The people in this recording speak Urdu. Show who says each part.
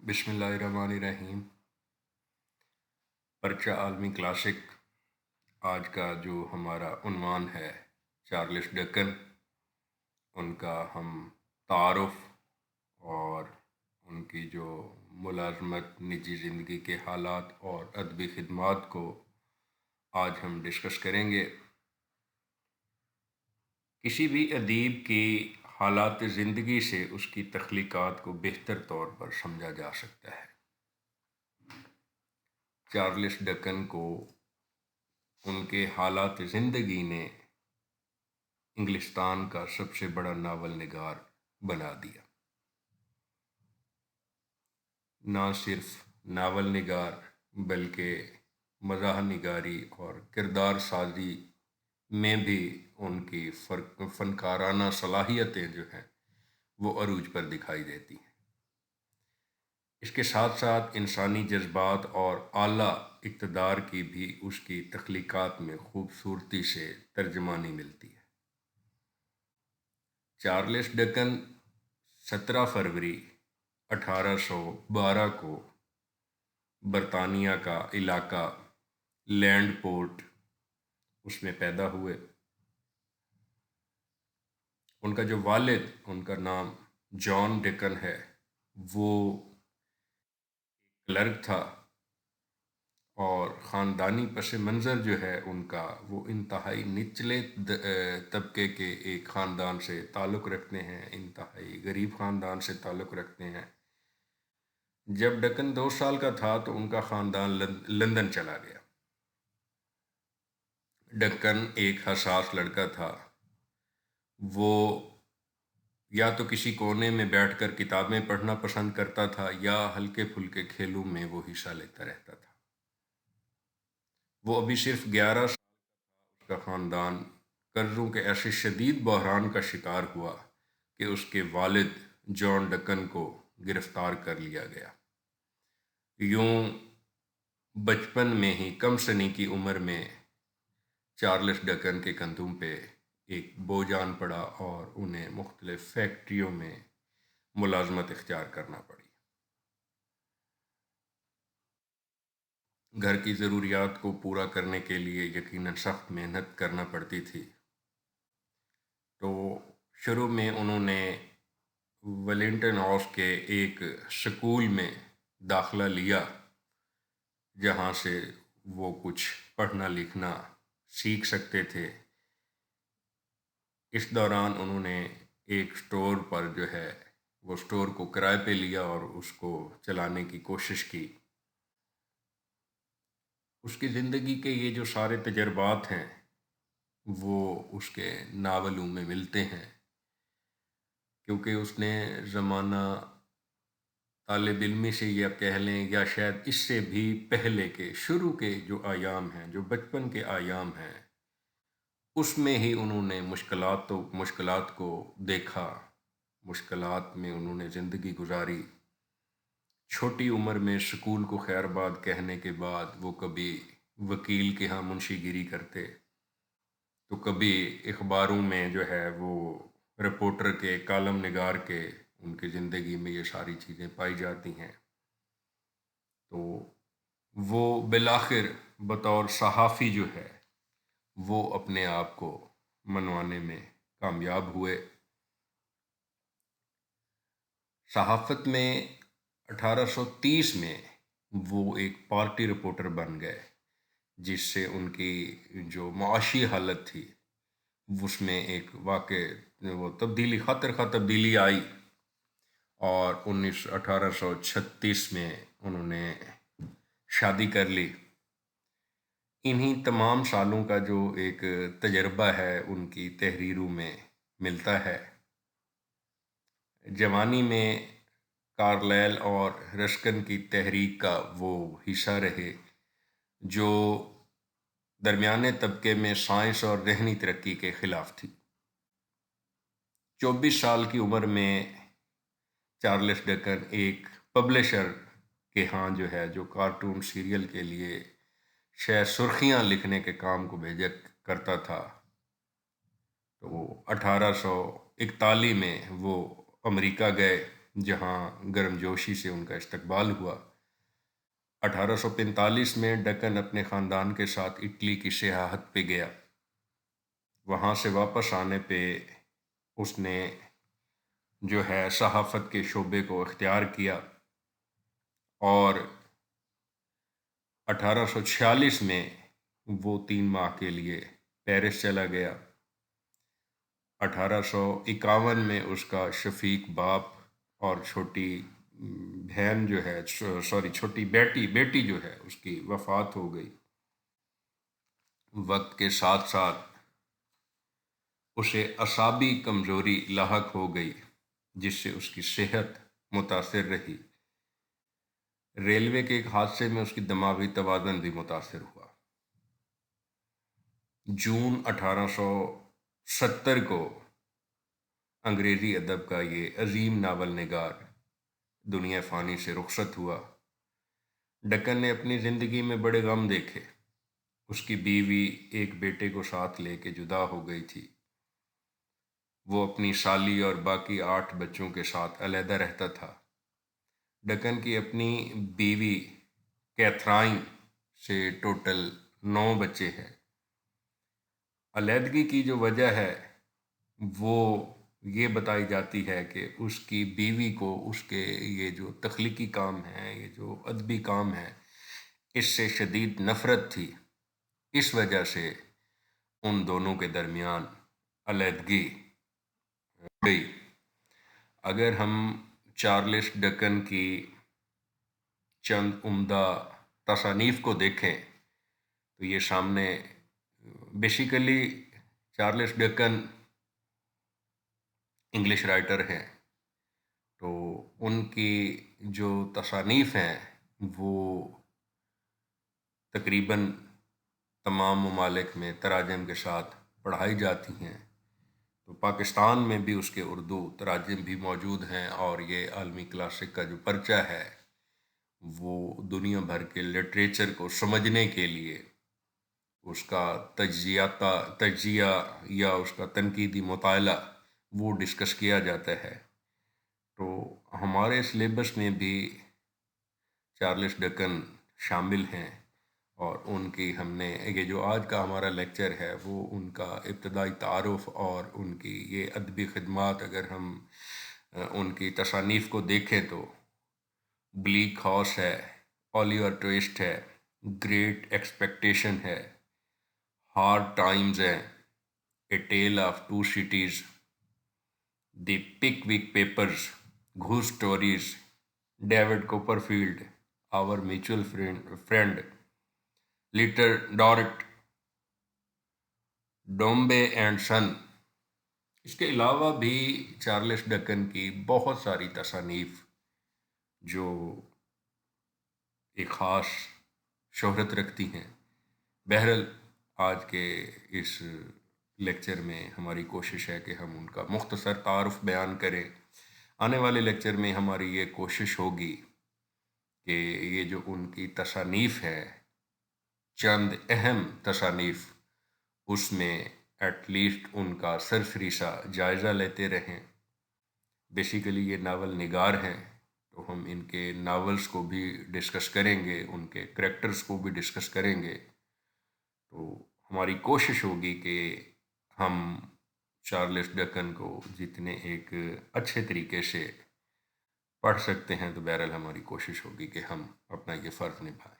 Speaker 1: بسم اللہ الرحمن الرحیم۔ پرچہ عالمی کلاسک آج کا جو ہمارا عنوان ہے چارلس ڈکن، ان کا ہم تعارف اور ان کی جو ملازمت، نجی زندگی کے حالات اور ادبی خدمات کو آج ہم ڈسکس کریں گے۔ کسی بھی ادیب کی حالات زندگی سے اس کی تخلیقات کو بہتر طور پر سمجھا جا سکتا ہے۔ چارلس ڈکن کو ان کے حالات زندگی نے انگلستان کا سب سے بڑا ناول نگار بنا دیا۔ نہ صرف ناول نگار بلکہ مزاح نگاری اور کردار سازی میں بھی ان کی فنکارانہ صلاحیتیں جو ہیں وہ عروج پر دکھائی دیتی ہیں۔ اس کے ساتھ ساتھ انسانی جذبات اور اعلیٰ اقتدار کی بھی اس کی تخلیقات میں خوبصورتی سے ترجمانی ملتی ہے۔ چارلس ڈکن 17 فروری 1812 کو برطانیہ کا علاقہ لینڈ پورٹ اس میں پیدا ہوئے۔ ان کا جو والد، ان کا نام جان ڈکن ہے، وہ کلرک تھا اور خاندانی پس منظر جو ہے ان کا وہ انتہائی نچلے طبقے کے ایک خاندان سے تعلق رکھتے ہیں، انتہائی غریب خاندان سے تعلق رکھتے ہیں۔ جب ڈکن 2 سال کا تھا تو ان کا خاندان لندن چلا گیا۔ ڈکن ایک حساس لڑکا تھا۔ وہ یا تو کسی کونے میں بیٹھ کر کتابیں پڑھنا پسند کرتا تھا یا ہلکے پھلکے کھیلوں میں وہ حصہ لیتا رہتا تھا۔ وہ ابھی صرف 11 سال اس کا خاندان قرضوں کے ایسے شدید بحران کا شکار ہوا کہ اس کے والد جان ڈکن کو گرفتار کر لیا گیا۔ یوں بچپن میں ہی، کم سنی کی عمر میں، چارلس ڈکن کے کندھوں پہ ایک بوجھ آن پڑا اور انہیں مختلف فیکٹریوں میں ملازمت اختیار کرنا پڑی۔ گھر کی ضروریات کو پورا کرنے کے لیے یقیناً سخت محنت کرنا پڑتی تھی۔ تو شروع میں انہوں نے ویلنگٹن ہاؤس کے ایک سکول میں داخلہ لیا جہاں سے وہ کچھ پڑھنا لکھنا سیکھ سکتے تھے۔ اس دوران انہوں نے ایک سٹور پر جو ہے وہ سٹور کو کرائے پہ لیا اور اس کو چلانے کی کوشش کی۔ اس کی زندگی کے یہ جو سارے تجربات ہیں وہ اس کے ناولوں میں ملتے ہیں، کیونکہ اس نے زمانہ طالب علمی سے یا کہہ لیں یا شاید اس سے بھی پہلے کے شروع کے جو ایام ہیں، جو بچپن کے ایام ہیں، اس میں ہی انہوں نے مشکلات کو دیکھا، مشکلات میں انہوں نے زندگی گزاری۔ چھوٹی عمر میں سکول کو خیر باد کہنے کے بعد وہ کبھی وکیل کے ہاں منشی گیری کرتے، تو کبھی اخباروں میں جو ہے وہ رپورٹر کے، کالم نگار کے، ان کی زندگی میں یہ ساری چیزیں پائی جاتی ہیں۔ تو وہ بالآخر بطور صحافی جو ہے وہ اپنے آپ کو منوانے میں کامیاب ہوئے۔ صحافت میں 1830 میں وہ ایک پارٹی رپورٹر بن گئے، جس سے ان کی جو معاشی حالت تھی اس میں ایک واقع وہ تبدیلی آئی، اور 1836 میں انہوں نے شادی کر لی۔ انہی تمام سالوں کا جو ایک تجربہ ہے ان کی تحریروں میں ملتا ہے۔ جوانی میں کارلائل اور رسکن کی تحریک کا وہ حصہ رہے جو درمیانے طبقے میں سائنس اور ذہنی ترقی کے خلاف تھی۔ 24 سال کی عمر میں چارلس ڈکن ایک پبلشر کے ہاں جو ہے جو کارٹون سیریل کے لیے شاید سرخیاں لکھنے کے کام کو بھیجا کرتا تھا، تو 1841 میں وہ امریکہ گئے، جہاں گرمجوشی سے ان کا استقبال ہوا۔ 1845 میں ڈکن اپنے خاندان کے ساتھ اٹلی کی سیاحت پہ گیا۔ وہاں سے واپس آنے پہ اس نے جو ہے صحافت کے شعبے کو اختیار کیا، اور 1846 میں وہ 3 ماہ کے لیے پیرس چلا گیا۔ 1851 میں اس کا شفیق باپ اور چھوٹی بہن جو ہے چھوٹی بیٹی جو ہے اس کی وفات ہو گئی۔ وقت کے ساتھ ساتھ اسے اعصابی کمزوری لاحق ہو گئی، جس سے اس کی صحت متاثر رہی۔ ریلوے کے ایک حادثے میں اس کی دماغی توازن بھی متاثر ہوا۔ جون 1870 کو انگریزی ادب کا یہ عظیم ناول نگار دنیا فانی سے رخصت ہوا۔ ڈکن نے اپنی زندگی میں بڑے غم دیکھے۔ اس کی بیوی ایک بیٹے کو ساتھ لے کے جدا ہو گئی تھی۔ وہ اپنی سالی اور باقی 8 بچوں کے ساتھ علیحدہ رہتا تھا۔ ڈکن کی اپنی بیوی کیتھرائن سے ٹوٹل 9 بچے ہیں۔ علیحدگی کی جو وجہ ہے وہ یہ بتائی جاتی ہے کہ اس کی بیوی کو اس کے یہ جو تخلیقی کام ہیں، یہ جو ادبی کام ہے، اس سے شدید نفرت تھی۔ اس وجہ سے ان دونوں کے درمیان علیحدگی گئی۔ اگر ہم چارلس ڈکن کی چند عمدہ تصانیف کو دیکھیں تو یہ سامنے basically Charles Deccan English writer ہیں، تو ان کی جو تصانیف ہیں وہ تقریباً تمام ممالک میں تراجم کے ساتھ پڑھائی جاتی ہیں۔ تو پاکستان میں بھی اس کے اردو تراجم بھی موجود ہیں، اور یہ عالمی کلاسک کا جو پرچہ ہے وہ دنیا بھر کے لٹریچر کو سمجھنے کے لیے اس کا تجزیہ یا اس کا تنقیدی مطالعہ وہ ڈسکس کیا جاتا ہے۔ تو ہمارے سلیبس میں بھی چارلس ڈکن شامل ہیں، اور ان کی ہم نے یہ جو آج کا ہمارا لیکچر ہے وہ ان کا ابتدائی تعارف اور ان کی یہ ادبی خدمات، اگر ہم ان کی تصانیف کو دیکھیں تو بلیک ہاؤس ہے، اولیور ٹوسٹ ہے، گریٹ ایکسپیکٹیشن ہے، ہارڈ ٹائمز ہیں، A Tale of 2 Cities, The Pickwick Papers, گھوس Stories, David Copperfield, Our Mutual Friend, Little Dorrit, Dombey and Son. اس کے علاوہ بھی چارلس ڈکن کی بہت ساری تصانیف جو ایک خاص شہرت رکھتی ہیں۔ بہرحال آج کے اس لیکچر میں ہماری کوشش ہے کہ ہم ان کا مختصر تعارف بیان کریں۔ آنے والے لیکچر میں ہماری یہ کوشش ہوگی کہ یہ جو ان کی تصانیف ہے، چند اہم تصانیف، اس میں ایٹ لیسٹ ان کا سرسری سا جائزہ لیتے رہیں۔ بیسیکلی یہ ناول نگار ہیں، تو ہم ان کے ناولز کو بھی ڈسکس کریں گے، ان کے کریکٹرز کو بھی ڈسکس کریں گے۔ تو ہماری کوشش ہوگی کہ ہم چارلس ڈکن کو جتنے ایک اچھے طریقے سے پڑھ سکتے ہیں، تو بہرحال ہماری کوشش ہوگی کہ ہم اپنا یہ فرض نبھائیں۔